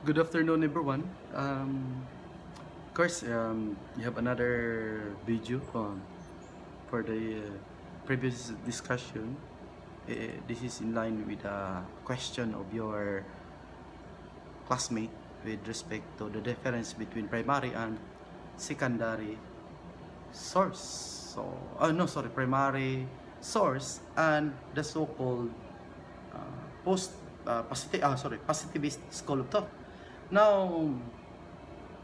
Good afternoon, everyone. Of course, you have another video for the previous discussion. This is in line with a question of your classmate with respect to the difference between primary and secondary source. So, no, sorry, primary source and the so-called positivist school of thought. Now,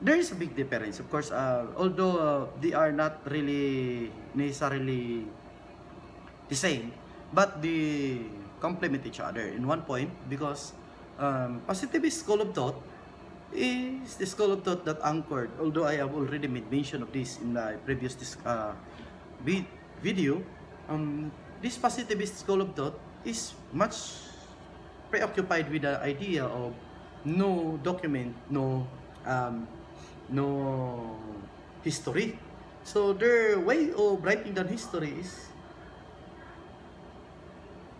there is a big difference, of course, although they are not really necessarily the same, but they complement each other in one point because positivist school of thought is the school of thought that anchored, although I have already made mention of this in my previous video, this positivist school of thought is much preoccupied with the idea of no document, no history. So their way of writing down history is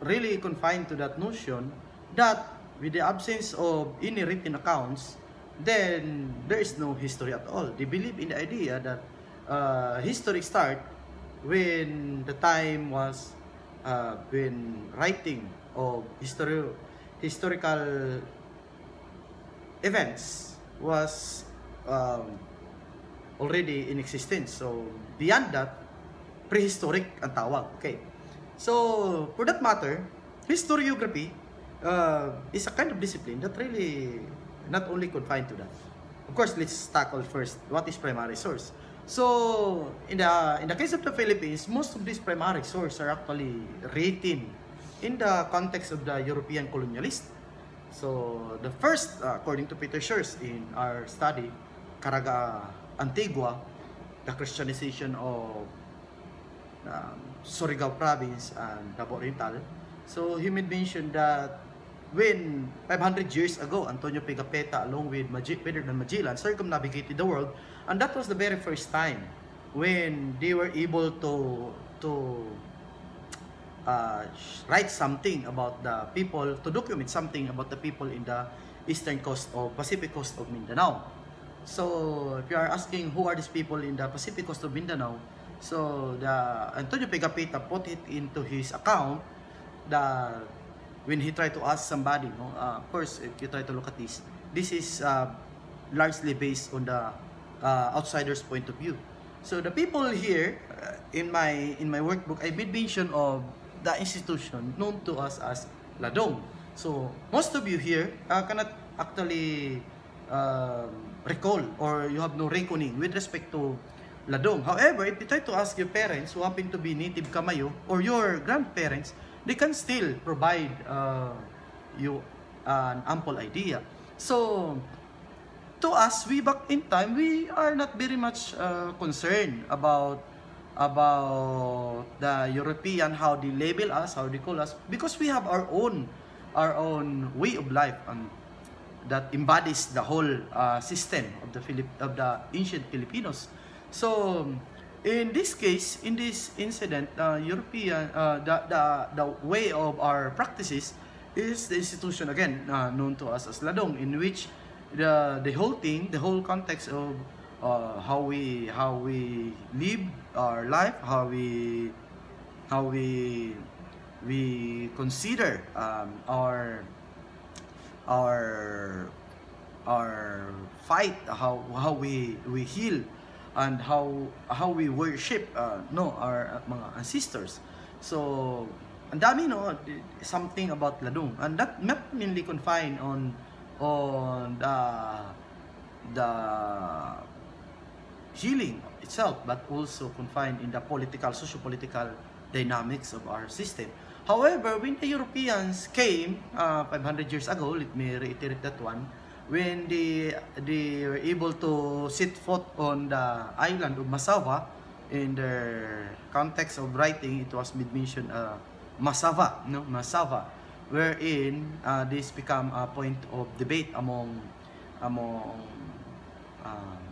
really confined to that notion that with the absence of any written accounts, then there is no history at all. They believe in the idea that history start when the time was when writing of historical events was already in existence. So beyond that, prehistoric ang tawag. Okay. So for that matter, historiography is a kind of discipline that really not only confined to that. Of course, let's tackle first what is primary source. So in the case of the Philippines, most of these primary sources are actually written in the context of the European colonialist. So the first, according to Peter Schurz in our study, Caraga Antigua, the Christianization of Surigao province and Davao Oriental. So he made mention that when 500 years ago, Antonio Pigafetta along with Ferdinand Magellan circumnavigated the world, and that was the very first time when they were able to write something about the people, to document something about the people in the eastern coast of Pacific coast of Mindanao. So if you are asking who are these people in the Pacific coast of Mindanao, so the Antonio Pigafetta put it into his account that when he tried to ask somebody, of course, if you try to look at this is largely based on the outsider's point of view. So the people here, in my workbook, I made mention of the institution known to us as Ladong. So most of you here cannot actually recall, or you have no reckoning with respect to Ladong. However, if you try to ask your parents who happen to be native Kamayo or your grandparents, they can still provide you an ample idea. So to us, we back in time, we are not very much concerned about the European, how they label us, how they call us, because we have our own way of life that embodies the whole system of the ancient Filipinos. So in this case, in this incident, European the way of our practices is the institution again known to us as Ladong, in which the whole thing, the whole context of how we live our life, how we consider our fight, how we heal, and how we worship our mga ancestors. So ang dami, something about Ladong, and that not mainly confined on the healing itself, but also confined in the socio-political dynamics of our system. However, when the Europeans came 500 years ago, let me reiterate that one, when they were able to set foot on the island of Massawa, in their context of writing, it was mentioned Massawa, wherein this become a point of debate among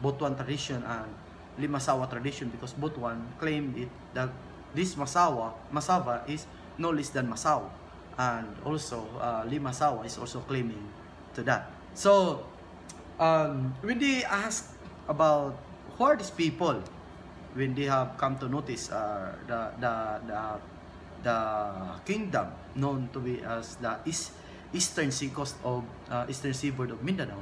Butuan tradition and Limasawa tradition, because Butuan claimed it that this Massawa is no less than Masao, and also Limasawa is also claiming to that. So When they ask about who are these people, when they have come to notice the kingdom known to be as the eastern seacoast of eastern seaboard of Mindanao.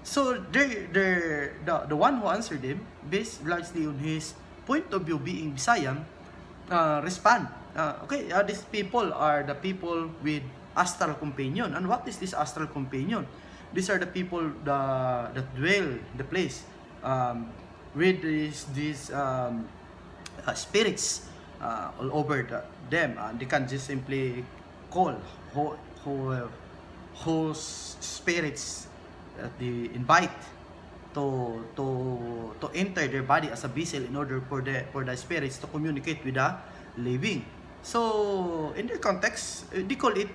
So the one who answered him, based largely on his point of view being Visayan, respond. Okay, these people are the people with astral companion. And what is this astral companion? These are the people that dwell the place with these spirits all over them. They can just simply call whose spirits they invite to enter their body as a vessel in order for the spirits to communicate with the living. So in their context, they call it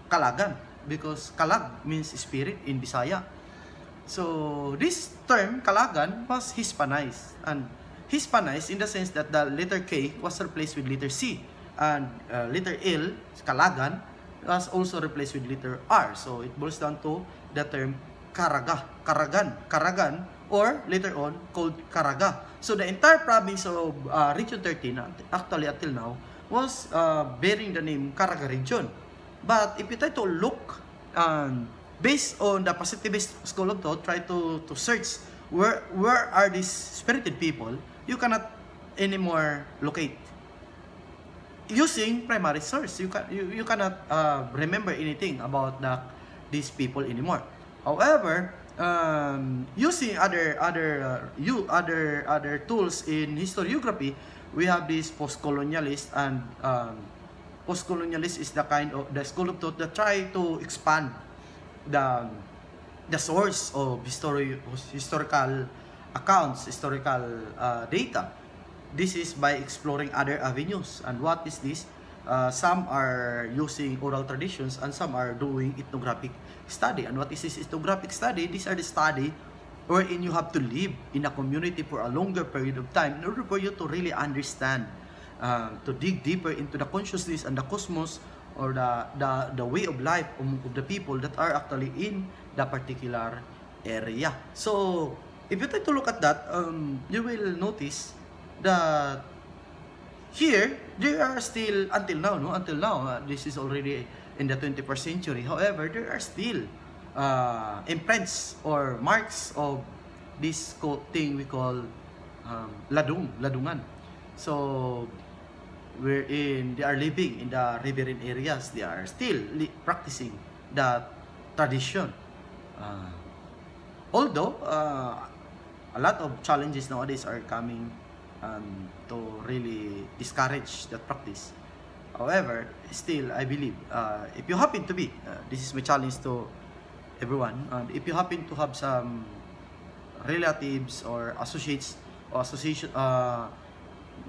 kalagan, because kalag means spirit in Bisaya. So this term kalagan was Hispanized, and Hispanized in the sense that the letter K was replaced with letter C, and letter L, kalagan, was also replaced with letter R. So it boils down to the term Karagan, or later on called Caraga. So the entire province of Region 13, actually until now, was bearing the name Caraga region. But if you try to look, based on the positivist school of thought, try to search where are these spirited people, you cannot anymore locate. Using primary source, you cannot remember anything about these people anymore. However, using other tools in historiography, we have this post-colonialist, and post-colonialist is the kind of the school of thought that try to expand the source of historical accounts, historical data. This is by exploring other avenues. And what is this? Some are using oral traditions, and some are doing ethnographic study. And what is this ethnographic study? These are the study wherein you have to live in a community for a longer period of time in order for you to really understand, to dig deeper into the consciousness and the cosmos, or the way of life of the people that are actually in the particular area. So if you try to look at that, you will notice that here there are still, until now, this is already in the 21st century. However, there are still imprints or marks of this thing we call ladungan. So wherein they are living in the riverine areas, they are still practicing that tradition. Although a lot of challenges nowadays are coming to really discourage that practice. However, still I believe, if you happen to be, this is my challenge to everyone, if you happen to have some relatives or associates or association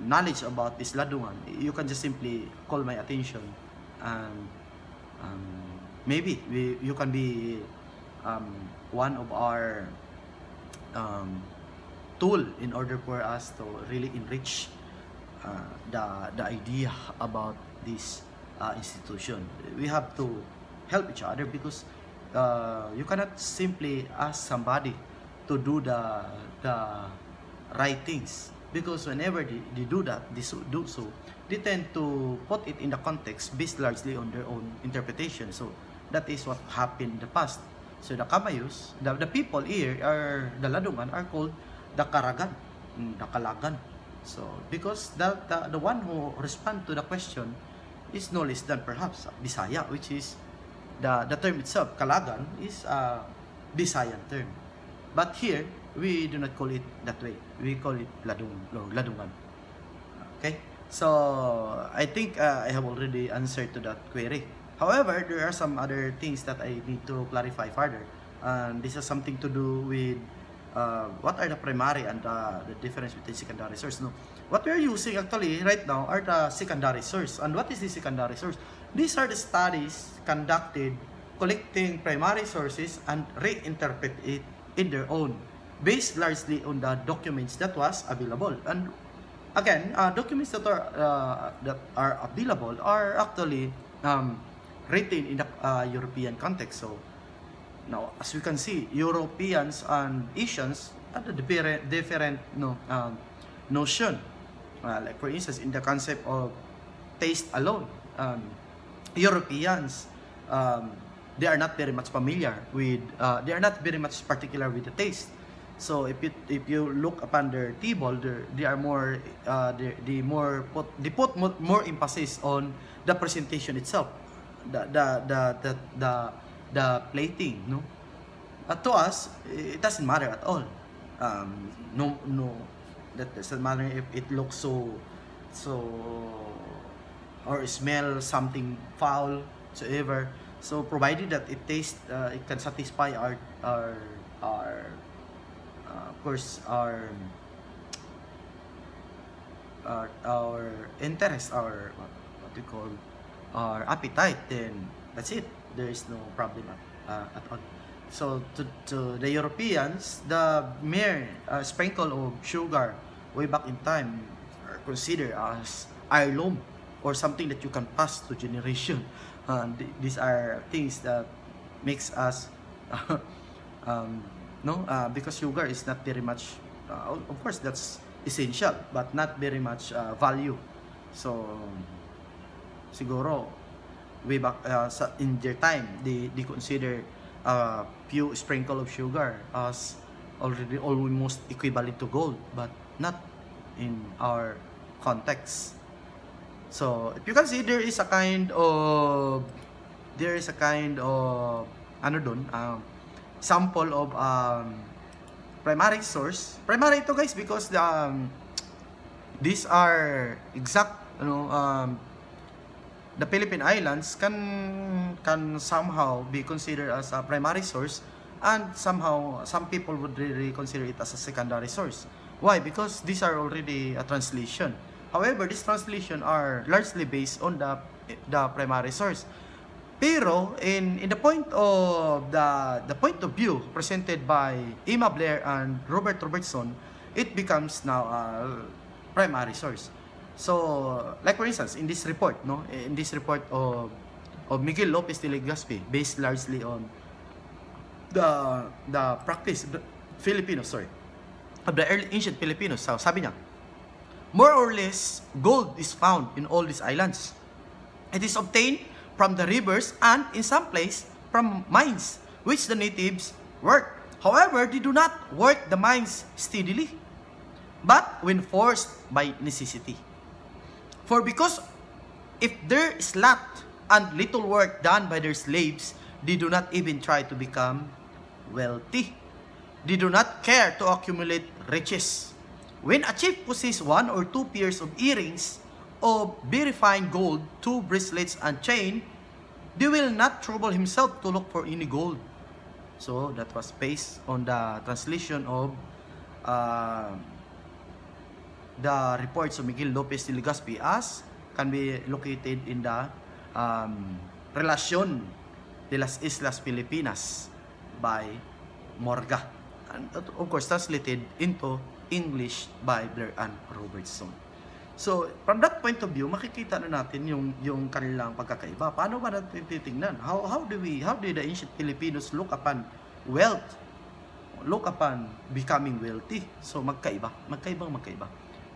knowledge about this ladungan, you can just simply call my attention, and maybe you can be one of our tool in order for us to really enrich the idea about this institution. We have to help each other, because you cannot simply ask somebody to do the right things, because whenever they do that, they tend to put it in the context based largely on their own interpretation. So that is what happened in the past. So the Kamayus, the people here, are the ladungan, are called the Karagan, the Kalagan. So because the one who respond to the question is no less than perhaps Bisaya, which is the term itself, Kalagan, is a Bisayan term. But here, we do not call it that way. We call it ladungan. Okay? So I think I have already answered to that query. However, there are some other things that I need to clarify further. And this has something to do with what are the primary and the difference between secondary source. No, what we are using actually right now are the secondary source. And what is the secondary source? These are the studies conducted collecting primary sources and reinterpret it in their own, based largely on the documents that was available. And again, documents that are available are actually written in the European context. So Now, as we can see, Europeans and Asians have a different notion. Like for instance, in the concept of taste alone, Europeans, they are not very much familiar with, they are not very much particular with the taste. So if you look upon their table, they are more they put more emphasis on the presentation itself, the plating, no. To us, it doesn't matter at all. No, that doesn't matter if it looks so or smell something foul whatsoever. So provided that it tastes, it can satisfy our of course our interest, our what we call our appetite, then that's it. There is no problem at all. So to the Europeans, the mere sprinkle of sugar way back in time are considered as heirloom or something that you can pass to generation. These are things that makes us because sugar is not very much, of course that's essential, but not very much value. So siguro way back in their time, they consider a few sprinkle of sugar as already almost equivalent to gold, but not in our context. So if you can see, there is a kind of sample of primary source. Primary ito guys because these are exact, the Philippine Islands can somehow be considered as a primary source, and somehow some people would really consider it as a secondary source. Why? Because these are already a translation. However, these translation are largely based on the primary source. Pero in the point of the point of view presented by Emma Blair and Robert Robertson, it becomes now a primary source. So, like for instance, in this report, of Miguel Lopez de Legazpi, based largely on the practice of the Filipinos, of the early ancient Filipinos. So, sabi niya, more or less, gold is found in all these islands. It is obtained from the rivers and, in some place, from mines, which the natives work. However, they do not work the mines steadily, but when forced by necessity. For because if there is lot and little work done by their slaves, they do not even try to become wealthy. They do not care to accumulate riches. When a chief possesses 1 or 2 pairs of earrings of very fine gold, 2 bracelets and chain, they will not trouble himself to look for any gold. So that was based on the translation of the reports of Miguel Lopez de Legazpi, as can be located in the Relación de las Islas Filipinas by Morga, and of course translated into English by Blair and Robertson. So from that point of view, makikita na natin yung kanilang pagkakaiba. Paano ba natin titingnan? How did the ancient Filipinos look upon wealth, look upon becoming wealthy? So magkaiba.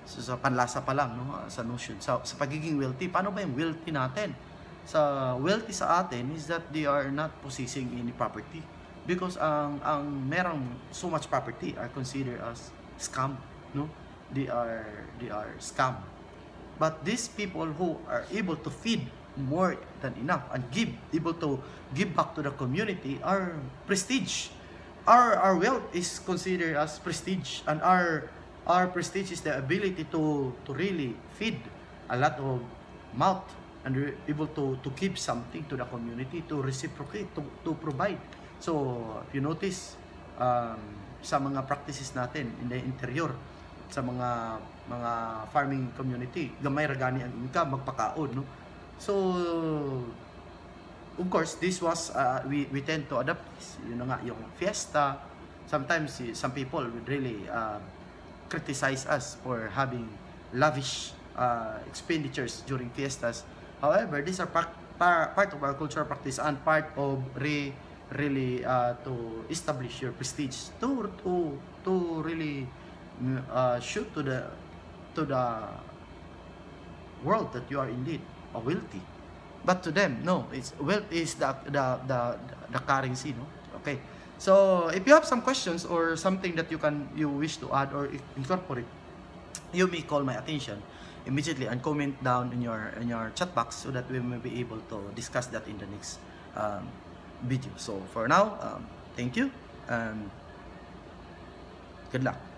So sa panlasa pa lang, sa notion, sa pagiging wealthy, paano ba yung wealthy natin? Sa wealthy sa atin is that they are not possessing any property, because ang merong so much property are considered as scam, no? They are scam. But these people who are able to feed more than enough and able to give back to the community are prestige. Our wealth is considered as prestige, and our prestige is the ability to really feed a lot of mouth and able to give something to the community, to reciprocate, to provide. So if you notice, sa mga practices natin in the interior, sa mga farming community, gamay ragani ang income, magpakaon, no? So of course this was we tend to adapt yun na nga, yung fiesta. Sometimes some people would really criticize us for having lavish expenditures during fiestas. However, these are part of our cultural practice and part of really to establish your prestige, to really show to the world that you are indeed a wealthy. But to them, no, it's wealth is the currency, no? Okay. So if you have some questions or something that you wish to add or incorporate, you may call my attention immediately and comment down in your chat box so that we may be able to discuss that in the next video. So for now, thank you and good luck.